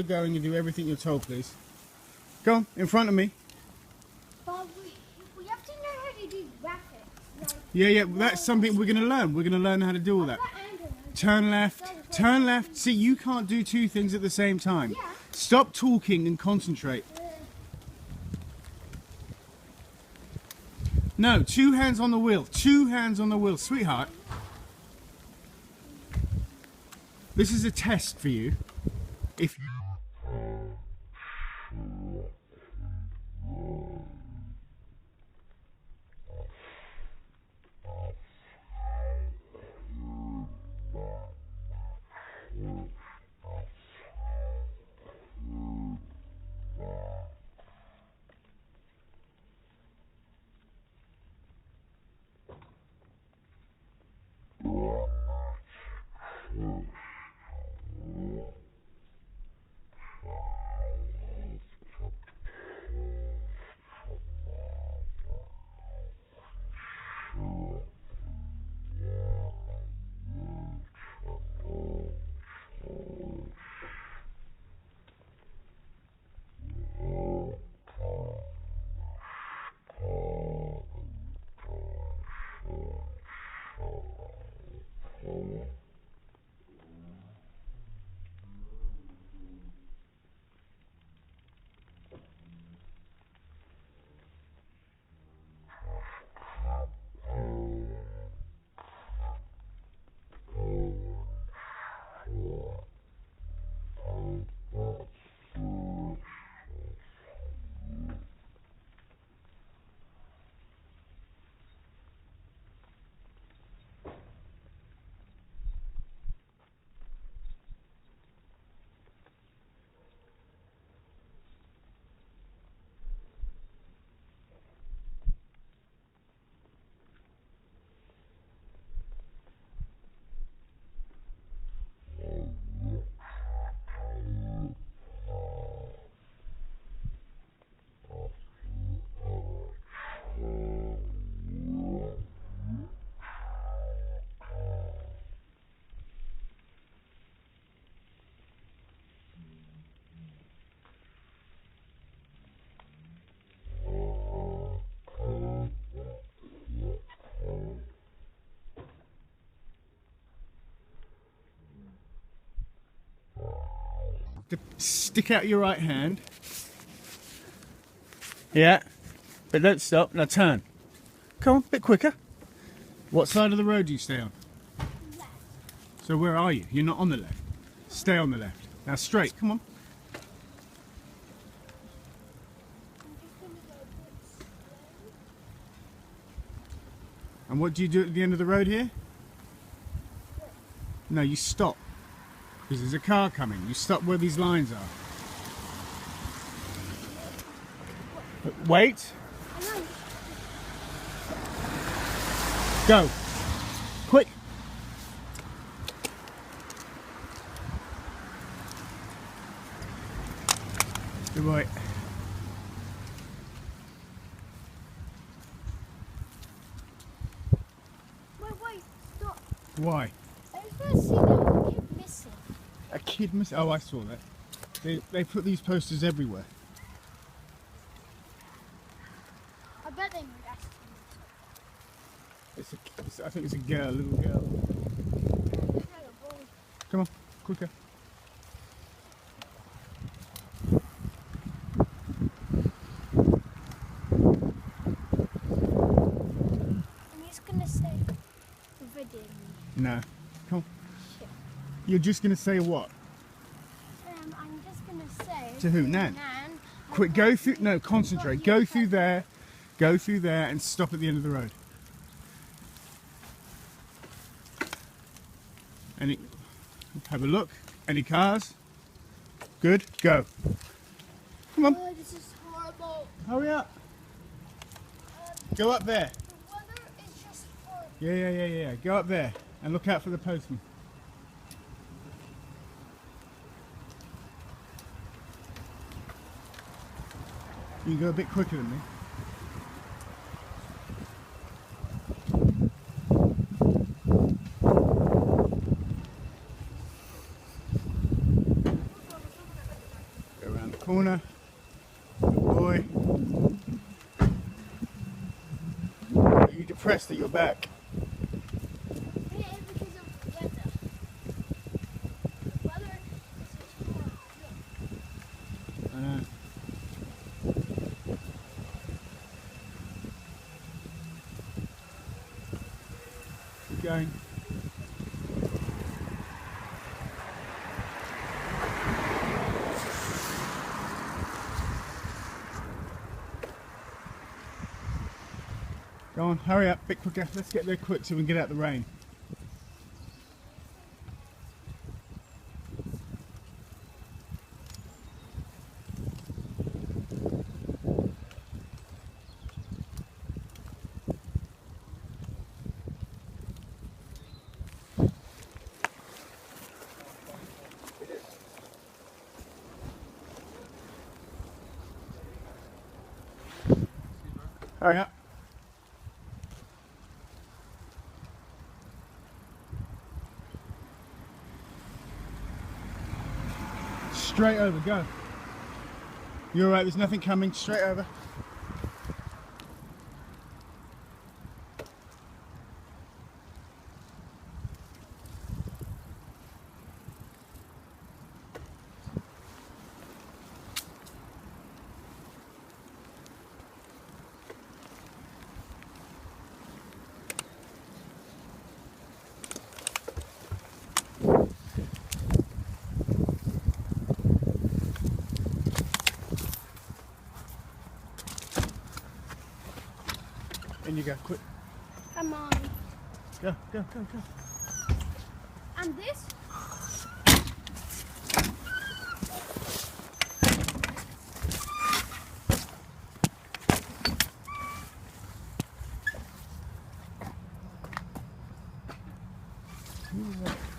Going and do everything you're told, please. Go on, in front of me. But we have to know how to do graphics. Like, Yeah, that's something we're going to learn. We're going to learn how to do all that. Turn left. See, you can't do two things at the same time. Yeah. Stop talking and concentrate. No, 2 hands on the wheel. 2 hands on the wheel, sweetheart. This is a test for you. If stick out your right hand. Yeah, but don't stop. Now turn. Come on, a bit quicker. What side of the road do you stay on? left. So where are you? You're not on the left. Stay on the left. Now straight. Come on. I'm just gonna go a bit slow. And what do you do at the end of the road here? No, you stop. Because there's a car coming. You stop where these lines are. Wait. I know. Go. Quick. Good boy. Wait, stop. Why? I just want to see that kid missing. A kid missing? Oh, I saw that. They put these posters everywhere. I bet they would ask I think it's a girl, little girl. him. Come on, quicker. I'm just gonna say video. No. Come on. Shit. You're just going to say what? I'm just gonna say To who? Nan? Nan. Quick, go through. No, concentrate. Go through there. Go through there and stop at the end of the road. Have a look. Any cars? Good. Go. Come on. Oh, this is horrible. Hurry up. Go up there. The weather is just horrible. Yeah. Go up there and look out for the postman. You can go a bit quicker than me. corner. Good boy. Are you depressed that you're back? Yeah, because of the weather. The weather is hard. I know. Keep going. Go on, hurry up, bit quicker. Let's get there quick so we can get out the rain. Hurry up. Straight over, go. You're alright, there's nothing coming, straight over. In you go, quick. Come on. Go, go, go, go. And this? Move that.